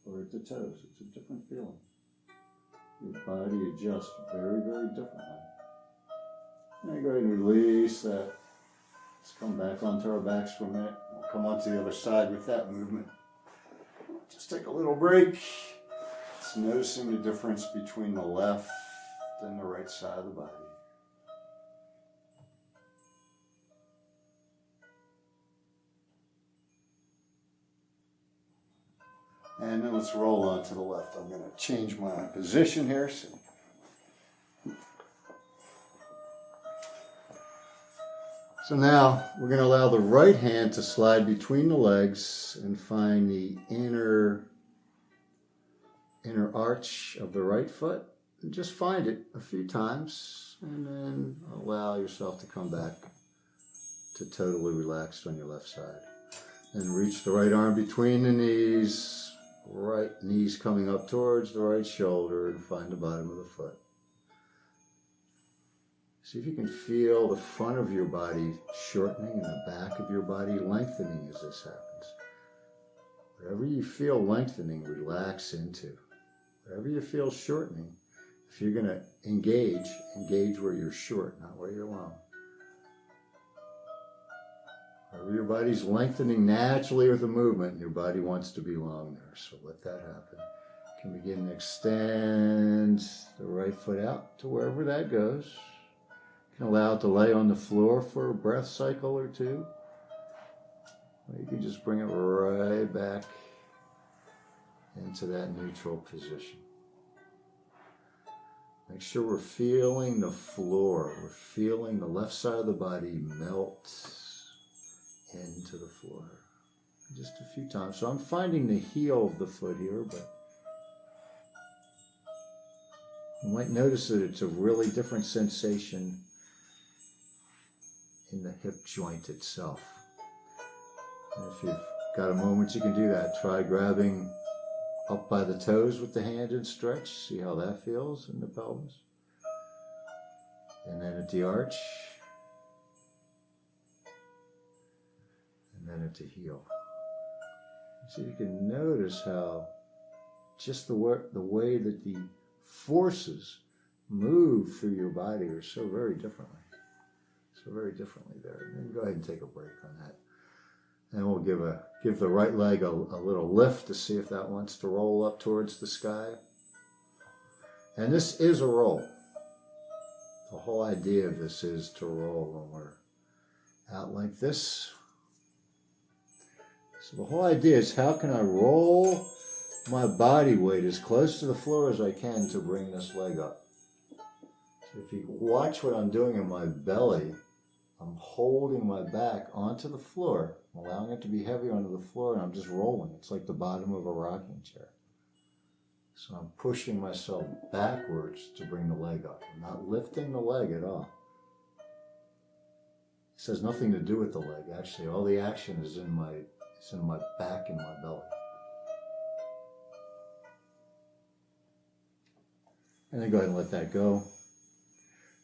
or at the toes. It's a different feeling. Your body adjusts very, very differently. And go ahead and release that. Let's come back onto our backs for a minute. We'll come onto the other side with that movement. Just take a little break. Just noticing the difference between the left and the right side of the body. And then let's roll on to the left. I'm going to change my position here. So now we're going to allow the right hand to slide between the legs and find the inner arch of the right foot. And just find it a few times and then allow yourself to come back to totally relaxed on your left side. And reach the right arm between the knees, right knees coming up towards the right shoulder, and find the bottom of the foot. See if you can feel the front of your body shortening and the back of your body lengthening as this happens. Whatever you feel lengthening, relax into. Whatever you feel shortening, if you're going to engage where you're short, not where you're long. Wherever your body's lengthening naturally with the movement, your body wants to be long there. So let that happen. You can begin to extend the right foot out to wherever that goes. You can allow it to lay on the floor for a breath cycle or two. Or you can just bring it right back into that neutral position. Make sure we're feeling the floor. We're feeling the left side of the body melt into the floor. Just a few times. So I'm finding the heel of the foot here, but you might notice that it's a really different sensation in the hip joint itself. And if you've got a moment, you can do that. Try grabbing up by the toes with the hand and stretch. See how that feels in the pelvis. And then at the arch. And then at the heel. So you can notice how just the way that the forces move through your body are so very differently. So very differently there. And then go ahead and take a break on that. And we'll give the right leg a little lift to see if that wants to roll up towards the sky. And this is a roll. The whole idea of this is to roll when we're out like this. So the whole idea is, how can I roll my body weight as close to the floor as I can to bring this leg up? So if you watch what I'm doing in my belly, I'm holding my back onto the floor. I'm allowing it to be heavy onto the floor, and I'm just rolling. It's like the bottom of a rocking chair. So I'm pushing myself backwards to bring the leg up. I'm not lifting the leg at all. This has nothing to do with the leg. Actually, all the action is in my back and my belly. And then go ahead and let that go.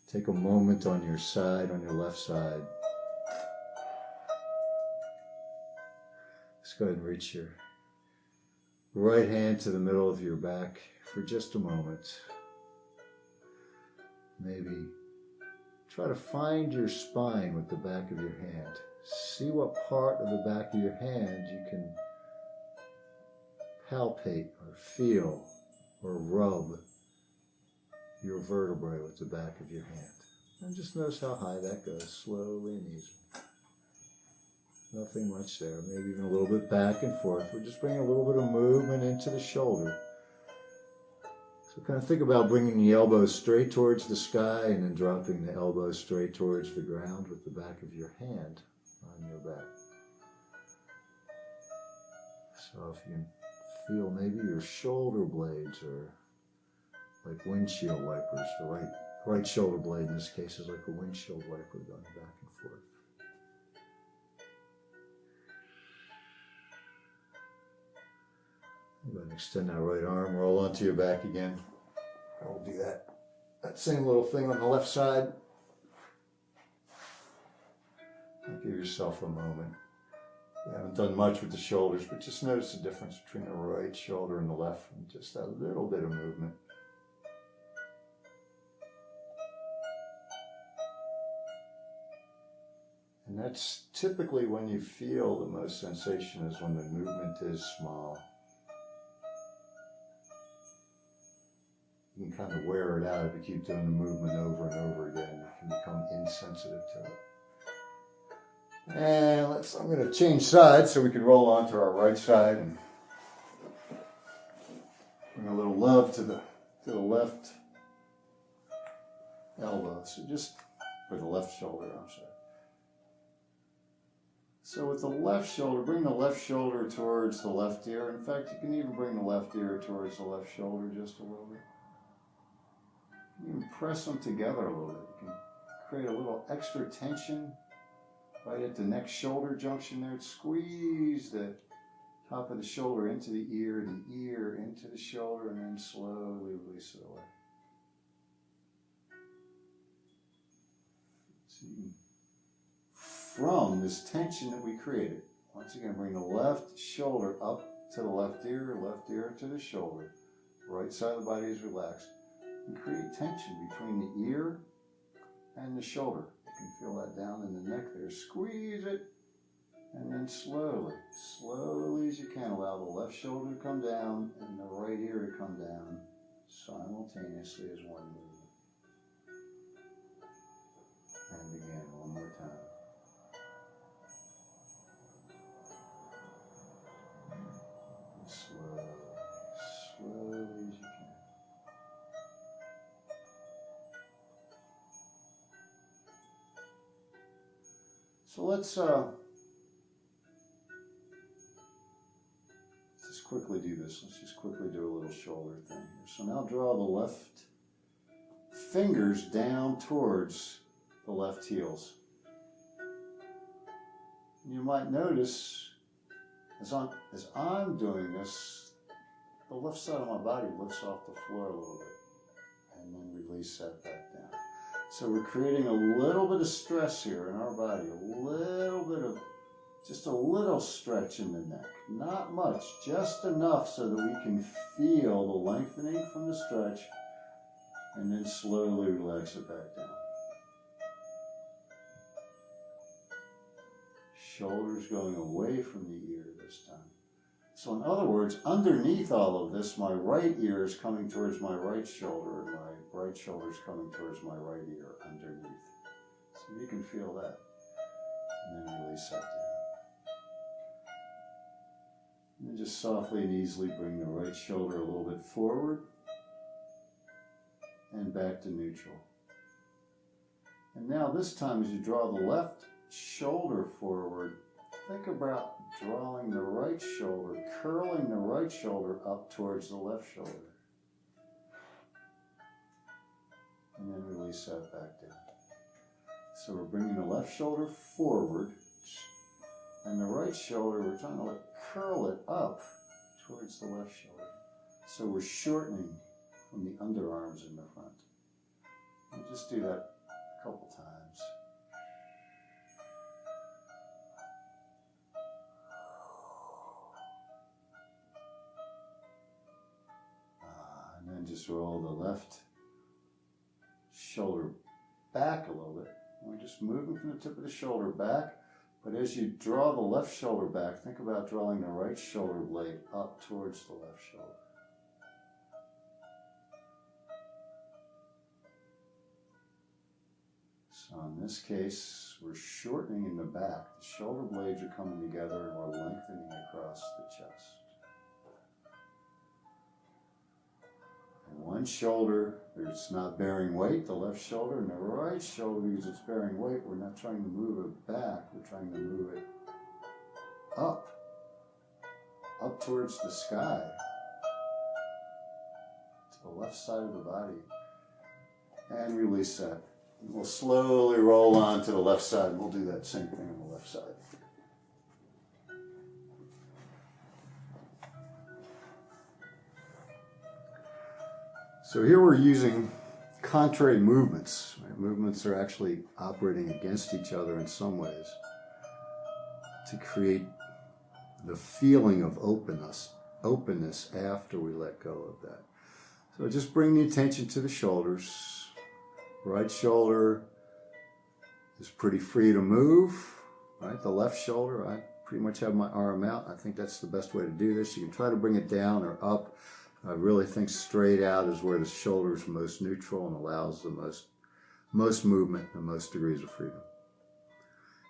Take a moment on your side, on your left side. Let's go ahead and reach your right hand to the middle of your back for just a moment. Maybe try to find your spine with the back of your hand. See what part of the back of your hand you can palpate or feel or rub your vertebrae with the back of your hand. And just notice how high that goes, slowly and easily. Nothing much there, maybe even a little bit back and forth. We're just bringing a little bit of movement into the shoulder. So kind of think about bringing the elbows straight towards the sky and then dropping the elbows straight towards the ground with the back of your hand on your back. So if you can feel maybe your shoulder blades are like windshield wipers. The right shoulder blade in this case is like a windshield wiper going back and forth. Go ahead and extend that right arm, roll onto your back again. We'll do that same little thing on the left side. Give yourself a moment. We haven't done much with the shoulders, but just notice the difference between the right shoulder and the left, and just a little bit of movement. And that's typically when you feel the most sensation, is when the movement is small. You can kind of wear it out if you keep doing the movement over and over again. You can become insensitive to it. And I'm going to change sides so we can roll onto our right side and bring a little love to the left elbow. So or the left shoulder, I'm sorry. So with the left shoulder, bring the left shoulder towards the left ear. In fact, you can even bring the left ear towards the left shoulder just a little bit. You can press them together a little bit. You can create a little extra tension right at the next shoulder junction there. Squeeze the top of the shoulder into the ear into the shoulder, and then slowly release it away. So from this tension that we created, once again, bring the left shoulder up to the left ear to the shoulder. Right side of the body is relaxed. And create tension between the ear and the shoulder. You can feel that down in the neck there. Squeeze it, and then slowly as you can, allow the left shoulder to come down and the right ear to come down simultaneously as one movement. And again, one more time. Slowly as you can. So let's just quickly do this. Let's just quickly do a little shoulder thing here. So now draw the left fingers down towards the left heels. And you might notice as I'm doing this, the left side of my body lifts off the floor a little bit, and then release that back down. So we're creating a little bit of stress here in our body, just a little stretch in the neck. Not much, just enough so that we can feel the lengthening from the stretch, and then slowly relax it back down. Shoulders going away from the ear this time. So in other words, underneath all of this, my right ear is coming towards my right shoulder, and my right shoulder is coming towards my right ear underneath. So you can feel that. And then release that down. And then just softly and easily bring the right shoulder a little bit forward and back to neutral. And now this time, as you draw the left shoulder forward, think about drawing the right shoulder, curling the right shoulder up towards the left shoulder. And then release that back down. So we're bringing the left shoulder forward, and the right shoulder, we're trying to curl it up towards the left shoulder. So we're shortening from the underarms in the front. And just do that a couple times. And then just roll the left shoulder back a little bit. We're just moving from the tip of the shoulder back. But as you draw the left shoulder back, think about drawing the right shoulder blade up towards the left shoulder. So in this case, we're shortening in the back. The shoulder blades are coming together and we're lengthening across the chest. And one shoulder, it's not bearing weight, the left shoulder, and the right shoulder, because it's bearing weight, we're not trying to move it back, we're trying to move it up towards the sky, to the left side of the body. And release that. And we'll slowly roll on to the left side, and we'll do that same thing on the left side. So here we're using contrary movements. Right? Movements are actually operating against each other in some ways to create the feeling of openness after we let go of that. So just bring the attention to the shoulders. Right shoulder is pretty free to move. Right, the left shoulder, I pretty much have my arm out. I think that's the best way to do this. You can try to bring it down or up. I really think straight out is where the shoulder is most neutral and allows the most movement and the most degrees of freedom.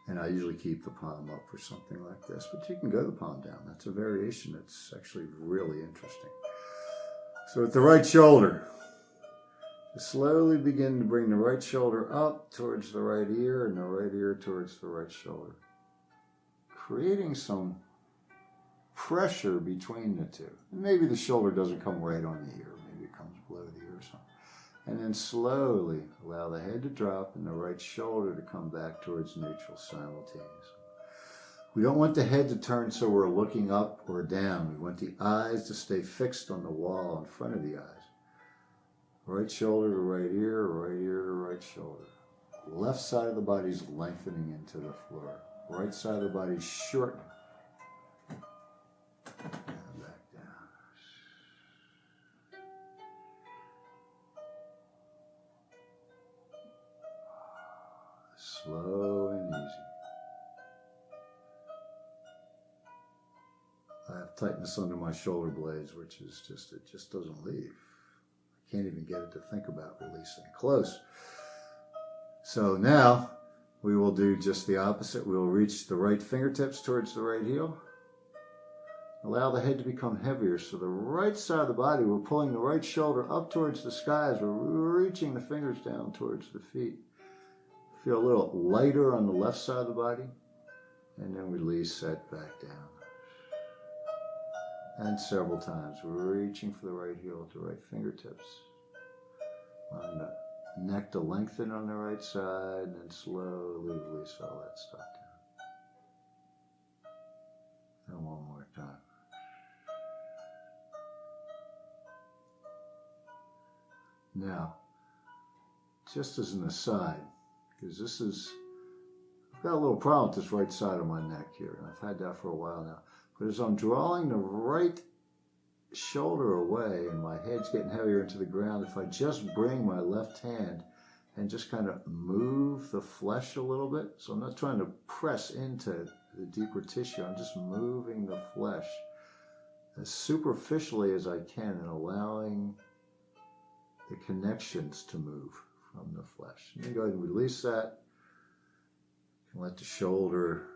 And I usually keep the palm up for something like this, but you can go the palm down. That's a variation that's actually really interesting. So with the right shoulder, just slowly begin to bring the right shoulder up towards the right ear and the right ear towards the right shoulder, creating some pressure between the two. And maybe the shoulder doesn't come right on the ear, maybe it comes below the ear or something. And then slowly allow the head to drop and the right shoulder to come back towards neutral simultaneously. We don't want the head to turn so we're looking up or down. We want the eyes to stay fixed on the wall in front of the eyes. Right shoulder to right ear to right shoulder. Left side of the body is lengthening into the floor. Right side of the body is shortening. And back down. Slow and easy. I have tightness under my shoulder blades, which is just, it just doesn't leave. I can't even get it to think about releasing. Close. So now we will do just the opposite. We will reach the right fingertips towards the right heel. Allow the head to become heavier. So the right side of the body, we're pulling the right shoulder up towards the sky as we're reaching the fingers down towards the feet. Feel a little lighter on the left side of the body. And then release that back down. And several times. We're reaching for the right heel with the right fingertips. On the neck to lengthen on the right side, and then slowly release all that stuff down. And one more time. Now, just as an aside, because I've got a little problem with this right side of my neck here, and I've had that for a while now. But as I'm drawing the right shoulder away and my head's getting heavier into the ground, if I just bring my left hand and just kind of move the flesh a little bit, so I'm not trying to press into the deeper tissue, I'm just moving the flesh as superficially as I can and allowing the connections to move from the flesh. And then go ahead and release that. You can let the shoulder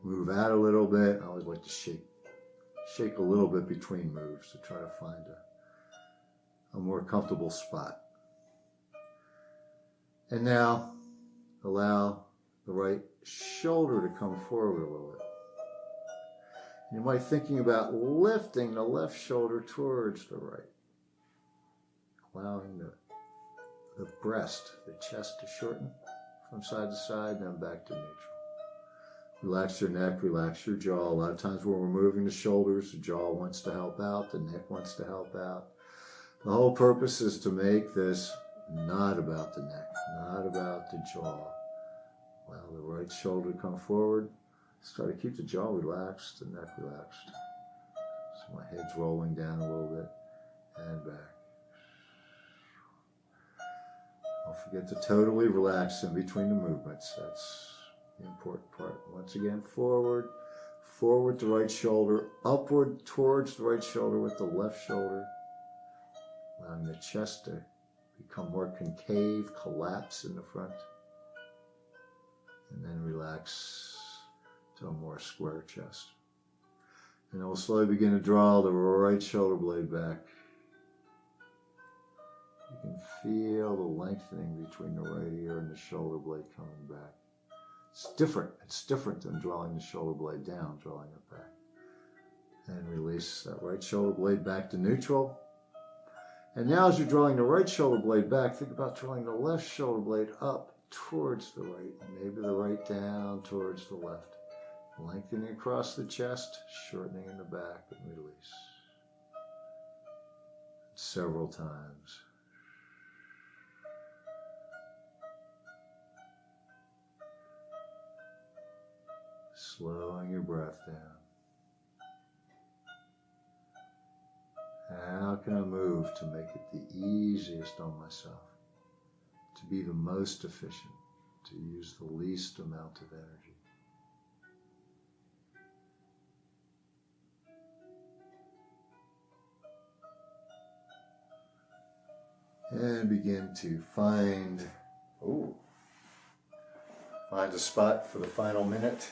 move out a little bit. I always like to shake a little bit between moves to try to find a more comfortable spot. And now allow the right shoulder to come forward a little bit. You might be thinking about lifting the left shoulder towards the right. Allowing the breast, the chest to shorten from side to side, then back to neutral. Relax your neck, relax your jaw. A lot of times when we're moving the shoulders, the jaw wants to help out, the neck wants to help out. The whole purpose is to make this not about the neck, not about the jaw. Allow the right shoulder to come forward. Just try to keep the jaw relaxed, the neck relaxed. So my head's rolling down a little bit and back. Don't forget to totally relax in between the movements. That's the important part. Once again, forward, forward the right shoulder, upward towards the right shoulder with the left shoulder, allowing the chest to become more concave, collapse in the front, and then relax to a more square chest. And then we'll slowly begin to draw the right shoulder blade back. You can feel the lengthening between the right ear and the shoulder blade coming back. It's different. It's different than drawing the shoulder blade down, drawing it back. And release that right shoulder blade back to neutral. And now as you're drawing the right shoulder blade back, think about drawing the left shoulder blade up towards the right, and maybe the right down towards the left. Lengthening across the chest, shortening in the back, and release. Several times. Slowing your breath down. How can I move to make it the easiest on myself? To be the most efficient, to use the least amount of energy. And begin to find a spot for the final minute.